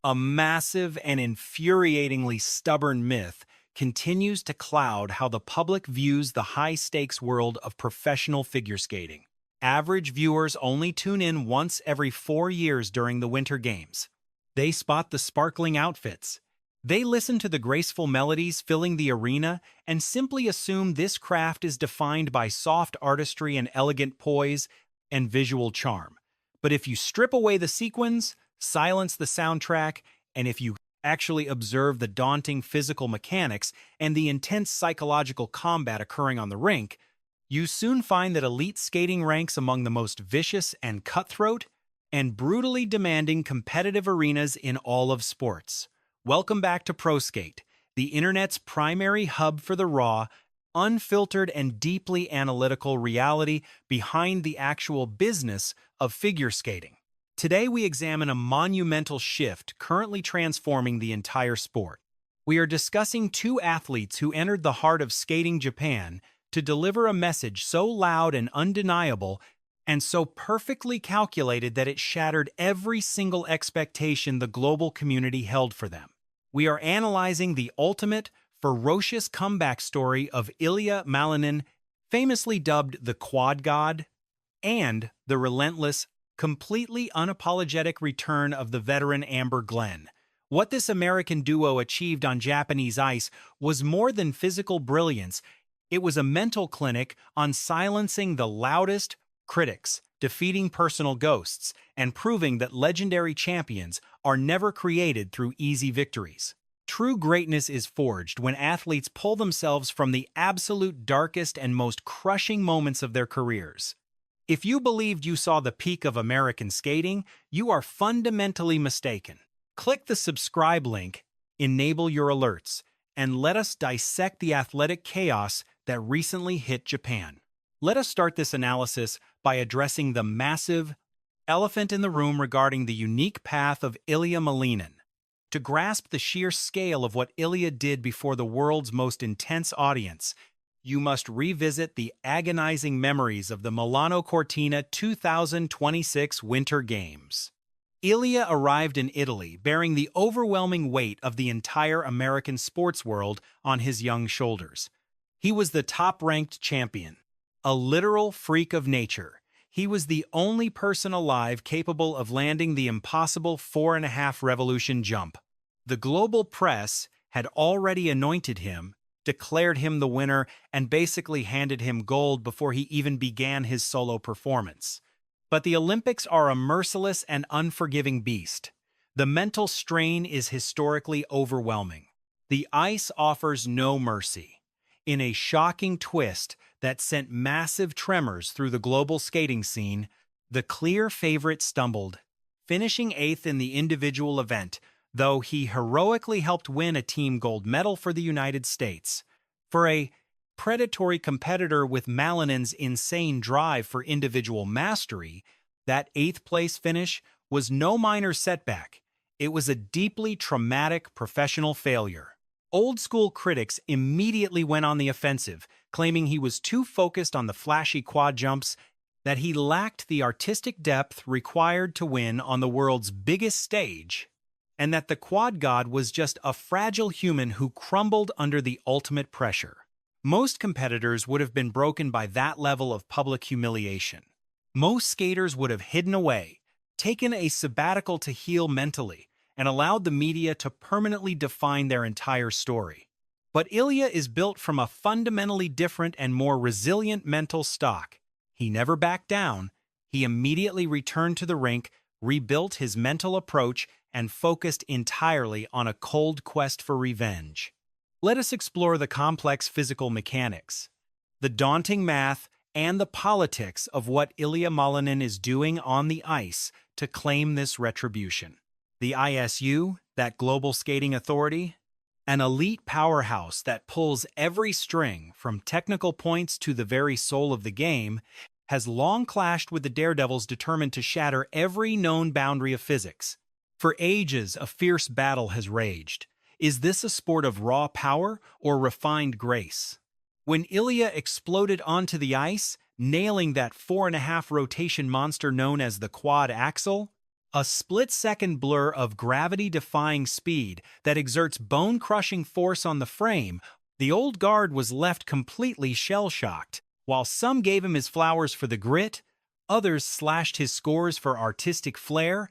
A massive and infuriatingly stubborn myth continues to cloud how the public views the high-stakes world of professional figure skating. Average viewers only tune in once every 4 years during the Winter Games. They spot the sparkling outfits. They listen to the graceful melodies filling the arena and simply assume this craft is defined by soft artistry and elegant poise and visual charm. But if you strip away the sequins, silence the soundtrack, and if you actually observe the daunting physical mechanics and the intense psychological combat occurring on the rink, you soon find that elite skating ranks among the most vicious and cutthroat and brutally demanding competitive arenas in all of sports. Welcome back to ProSkate, the internet's primary hub for the raw, unfiltered, and deeply analytical reality behind the actual business of figure skating. Today we examine a monumental shift currently transforming the entire sport. We are discussing two athletes who entered the heart of skating Japan to deliver a message so loud and undeniable and so perfectly calculated that it shattered every single expectation the global community held for them. We are analyzing the ultimate, ferocious comeback story of Ilya Malinin, famously dubbed the Quad God, and the relentless, completely unapologetic return of the veteran Amber Glenn. What this American duo achieved on Japanese ice was more than physical brilliance. It was a mental clinic on silencing the loudest critics, defeating personal ghosts, and proving that legendary champions are never created through easy victories. True greatness is forged when athletes pull themselves from the absolute darkest and most crushing moments of their careers. If you believed you saw the peak of American skating, you are fundamentally mistaken. Click the subscribe link, enable your alerts, and let us dissect the athletic chaos that recently hit Japan. Let us start this analysis by addressing the massive elephant in the room regarding the unique path of Ilya Malinin. To grasp the sheer scale of what Ilya did before the world's most intense audience, you must revisit the agonizing memories of the Milano Cortina 2026 Winter Games. Ilya arrived in Italy bearing the overwhelming weight of the entire American sports world on his young shoulders. He was the top-ranked champion, a literal freak of nature. He was the only person alive capable of landing the impossible 4.5 revolution jump. The global press had already anointed him, declared him the winner, and basically handed him gold before he even began his solo performance. But the Olympics are a merciless and unforgiving beast. The mental strain is historically overwhelming. The ice offers no mercy. In a shocking twist that sent massive tremors through the global skating scene, the clear favorite stumbled, finishing 8th in the individual event, though he heroically helped win a team gold medal for the United States. For a predatory competitor with Malinin's insane drive for individual mastery, that 8th-place finish was no minor setback. It was a deeply traumatic professional failure. Old-school critics immediately went on the offensive, claiming he was too focused on the flashy quad jumps, that he lacked the artistic depth required to win on the world's biggest stage, and that the Quad God was just a fragile human who crumbled under the ultimate pressure. Most competitors would have been broken by that level of public humiliation. Most skaters would have hidden away, taken a sabbatical to heal mentally, and allowed the media to permanently define their entire story. But Ilya is built from a fundamentally different and more resilient mental stock. He never backed down. He immediately returned to the rink, rebuilt his mental approach, and focused entirely on a cold quest for revenge. Let us explore the complex physical mechanics, the daunting math, and the politics of what Ilya Malinin is doing on the ice to claim this retribution. The ISU, that global skating authority, an elite powerhouse that pulls every string from technical points to the very soul of the game, has long clashed with the daredevils determined to shatter every known boundary of physics. For ages, a fierce battle has raged. Is this a sport of raw power or refined grace? When Ilya exploded onto the ice, nailing that 4.5 rotation monster known as the quad axle, A split-second blur of gravity-defying speed that exerts bone-crushing force on the frame, the old guard was left completely shell-shocked. While some gave him his flowers for the grit, others slashed his scores for artistic flair,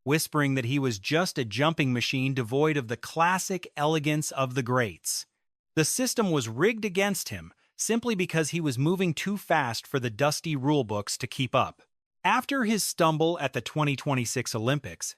whispering that he was just a jumping machine devoid of the classic elegance of the greats. The system was rigged against him, simply because he was moving too fast for the dusty rulebooks to keep up. After his stumble at the 2026 Olympics,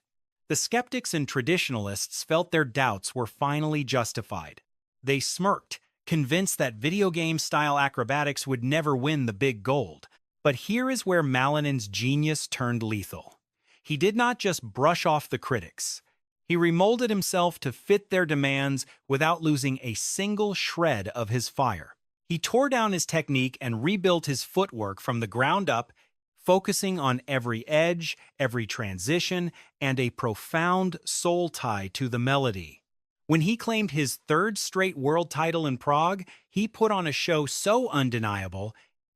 the skeptics and traditionalists felt their doubts were finally justified. They smirked, convinced that video game-style acrobatics would never win the big gold. But here is where Malinin's genius turned lethal. He did not just brush off the critics. He remolded himself to fit their demands without losing a single shred of his fire. He tore down his technique and rebuilt his footwork from the ground up, focusing on every edge, every transition, and a profound soul tie to the melody. When he claimed his third straight world title in Prague, he put on a show so undeniable,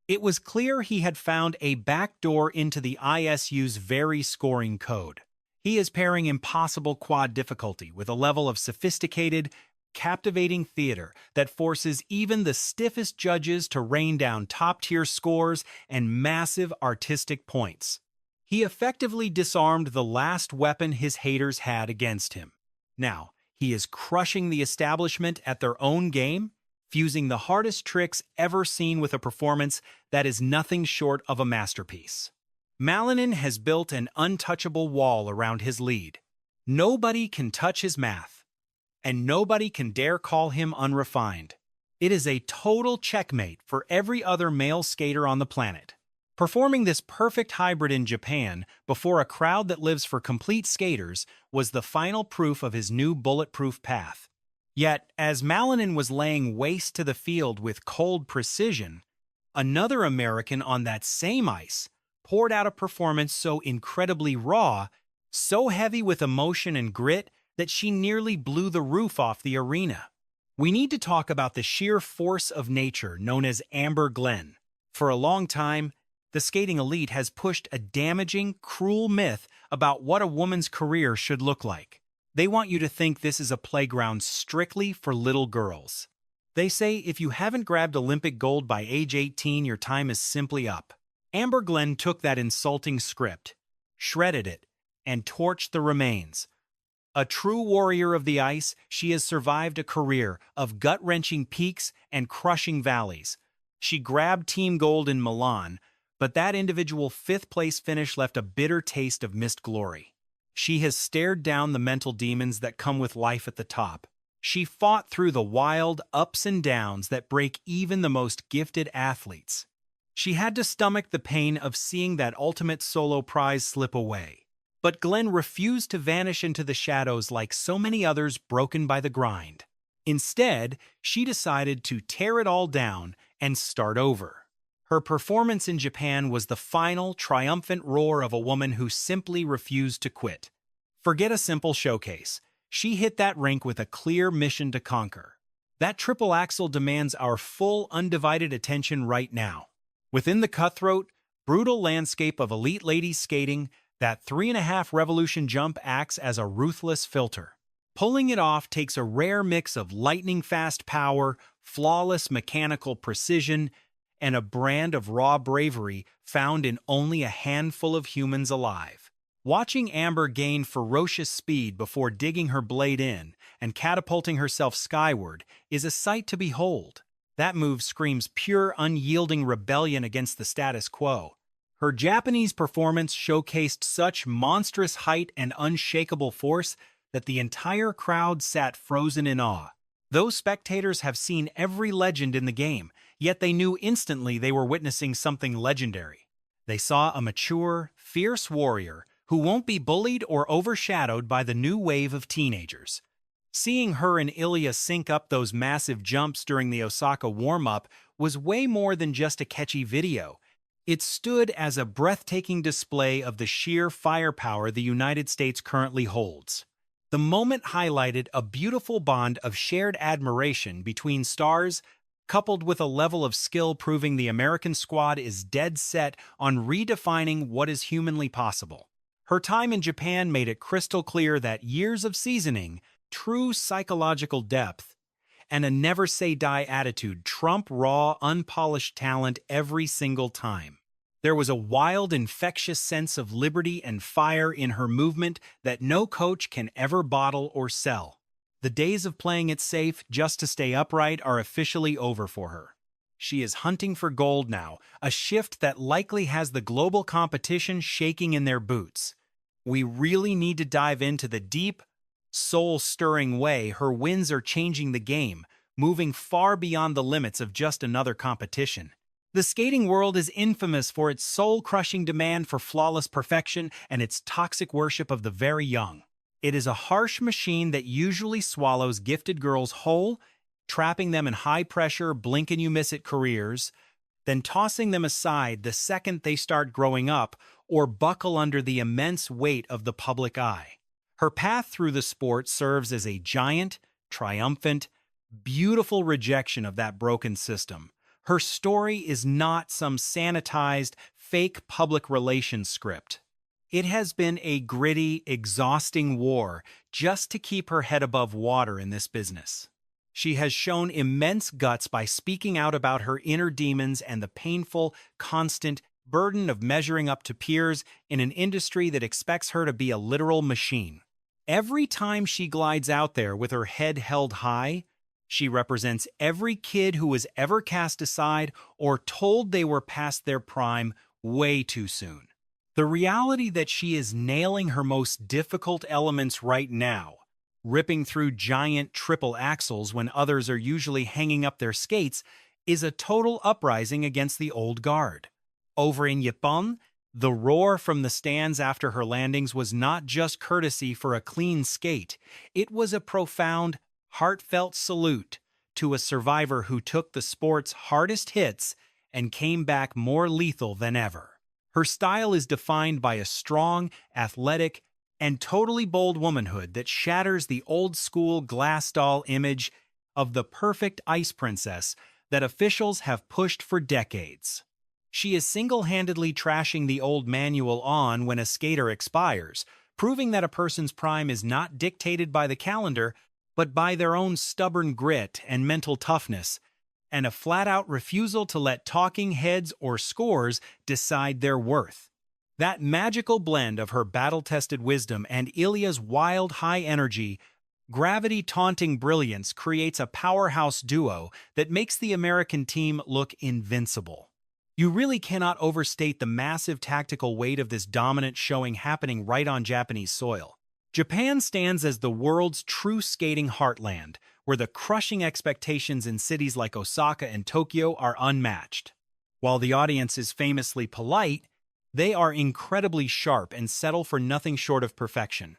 it was clear he had found a backdoor into the ISU's very scoring code. He is pairing impossible quad difficulty with a level of sophisticated, captivating theater that forces even the stiffest judges to rain down top-tier scores and massive artistic points. He effectively disarmed the last weapon his haters had against him. Now, he is crushing the establishment at their own game, fusing the hardest tricks ever seen with a performance that is nothing short of a masterpiece. Malinin has built an untouchable wall around his lead. Nobody can touch his math, and nobody can dare call him unrefined. It is a total checkmate for every other male skater on the planet. Performing this perfect hybrid in Japan before a crowd that lives for complete skaters was the final proof of his new bulletproof path. Yet, as Malinin was laying waste to the field with cold precision, another American on that same ice poured out a performance so incredibly raw, so heavy with emotion and grit, that she nearly blew the roof off the arena. We need to talk about the sheer force of nature known as Amber Glenn. For a long time, the skating elite has pushed a damaging, cruel myth about what a woman's career should look like. They want you to think this is a playground strictly for little girls. They say if you haven't grabbed Olympic gold by age 18, your time is simply up. Amber Glenn took that insulting script, shredded it, and torched the remains. A true warrior of the ice, she has survived a career of gut-wrenching peaks and crushing valleys. She grabbed team gold in Milan, but that individual fifth-place finish left a bitter taste of missed glory. She has stared down the mental demons that come with life at the top. She fought through the wild ups and downs that break even the most gifted athletes. She had to stomach the pain of seeing that ultimate solo prize slip away. But Glenn refused to vanish into the shadows like so many others broken by the grind. Instead, she decided to tear it all down and start over. Her performance in Japan was the final, triumphant roar of a woman who simply refused to quit. Forget a simple showcase. She hit that rink with a clear mission to conquer. That triple axel demands our full, undivided attention right now. Within the cutthroat, brutal landscape of elite ladies skating, that 3.5 revolution jump acts as a ruthless filter. Pulling it off takes a rare mix of lightning-fast power, flawless mechanical precision, and a brand of raw bravery found in only a handful of humans alive. Watching Amber gain ferocious speed before digging her blade in and catapulting herself skyward is a sight to behold. That move screams pure, unyielding rebellion against the status quo. Her Japanese performance showcased such monstrous height and unshakable force that the entire crowd sat frozen in awe. Those spectators have seen every legend in the game, yet they knew instantly they were witnessing something legendary. They saw a mature, fierce warrior who won't be bullied or overshadowed by the new wave of teenagers. Seeing her and Ilya sync up those massive jumps during the Osaka warm-up was way more than just a catchy video. It stood as a breathtaking display of the sheer firepower the United States currently holds. The moment highlighted a beautiful bond of shared admiration between stars, coupled with a level of skill proving the American squad is dead set on redefining what is humanly possible. Her time in Japan made it crystal clear that years of seasoning, true psychological depth, and a never-say-die attitude trump raw, unpolished talent every single time. There was a wild, infectious sense of liberty and fire in her movement that no coach can ever bottle or sell. The days of playing it safe just to stay upright are officially over for her. She is hunting for gold now, a shift that likely has the global competition shaking in their boots. We really need to dive into the deep, soul-stirring way her wins are changing the game, moving far beyond the limits of just another competition. The skating world is infamous for its soul-crushing demand for flawless perfection and its toxic worship of the very young. It is a harsh machine that usually swallows gifted girls whole, trapping them in high-pressure, blink-and-you-miss-it careers, then tossing them aside the second they start growing up or buckle under the immense weight of the public eye. Her path through the sport serves as a giant, triumphant, beautiful rejection of that broken system. Her story is not some sanitized, fake public relations script. It has been a gritty, exhausting war just to keep her head above water in this business. She has shown immense guts by speaking out about her inner demons and the painful, constant burden of measuring up to peers in an industry that expects her to be a literal machine. Every time she glides out there with her head held high, she represents every kid who was ever cast aside or told they were past their prime way too soon. The reality that she is nailing her most difficult elements right now, ripping through giant triple axles when others are usually hanging up their skates, is a total uprising against the old guard. Over in Japan, the roar from the stands after her landings was not just courtesy for a clean skate, it was a profound, heartfelt salute to a survivor who took the sport's hardest hits and came back more lethal than ever. Her style is defined by a strong, athletic, and totally bold womanhood that shatters the old-school glass doll image of the perfect ice princess that officials have pushed for decades. She is single-handedly trashing the old manual on when a skater expires, proving that a person's prime is not dictated by the calendar, but by their own stubborn grit and mental toughness, and a flat-out refusal to let talking heads or scores decide their worth. That magical blend of her battle-tested wisdom and Ilya's wild high energy, gravity-taunting brilliance creates a powerhouse duo that makes the American team look invincible. You really cannot overstate the massive tactical weight of this dominant showing happening right on Japanese soil. Japan stands as the world's true skating heartland, where the crushing expectations in cities like Osaka and Tokyo are unmatched. While the audience is famously polite, they are incredibly sharp and settle for nothing short of perfection.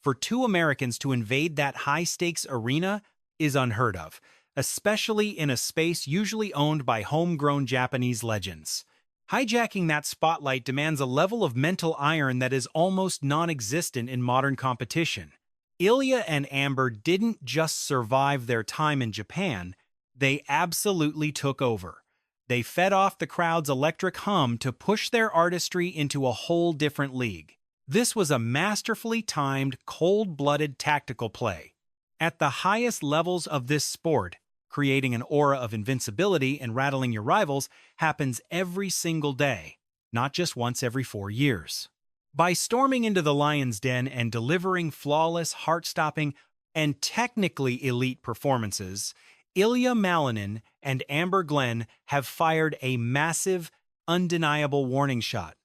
For two Americans to invade that high-stakes arena is unheard of, especially in a space usually owned by homegrown Japanese legends. Hijacking that spotlight demands a level of mental iron that is almost non-existent in modern competition. Ilya and Amber didn't just survive their time in Japan, they absolutely took over. They fed off the crowd's electric hum to push their artistry into a whole different league. This was a masterfully timed, cold-blooded tactical play. At the highest levels of this sport, creating an aura of invincibility and rattling your rivals happens every single day, not just once every 4 years. By storming into the lion's den and delivering flawless, heart-stopping, and technically elite performances, Ilya Malinin and Amber Glenn have fired a massive, undeniable warning shot.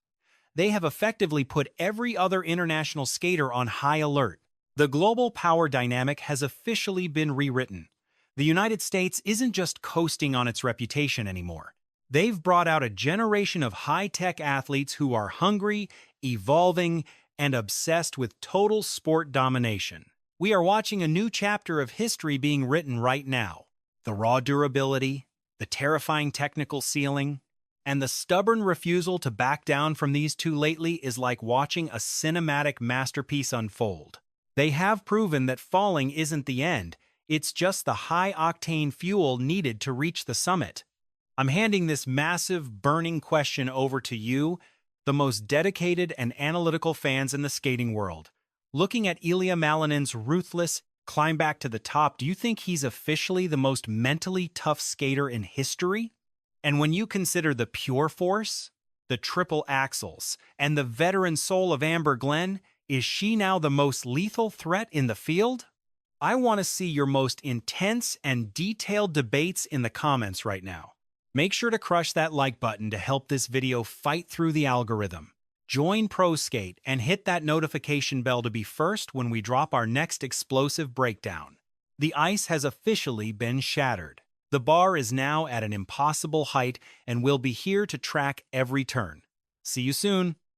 They have effectively put every other international skater on high alert. The global power dynamic has officially been rewritten. The United States isn't just coasting on its reputation anymore. They've brought out a generation of high-tech athletes who are hungry, evolving, and obsessed with total sport domination. We are watching a new chapter of history being written right now. The raw durability, the terrifying technical ceiling, and the stubborn refusal to back down from these two lately is like watching a cinematic masterpiece unfold. They have proven that falling isn't the end. It's just the high-octane fuel needed to reach the summit. I'm handing this massive, burning question over to you. the most dedicated and analytical fans in the skating world. Looking at Ilya Malinin's ruthless climb back to the top, do you think he's officially the most mentally tough skater in history? And when you consider the pure force, the triple axles, and the veteran soul of Amber Glenn, is she now the most lethal threat in the field? I want to see your most intense and detailed debates in the comments right now. Make sure to crush that like button to help this video fight through the algorithm. Join ProSkate and hit that notification bell to be first when we drop our next explosive breakdown. The ice has officially been shattered. The bar is now at an impossible height and will be here to track every turn. See you soon.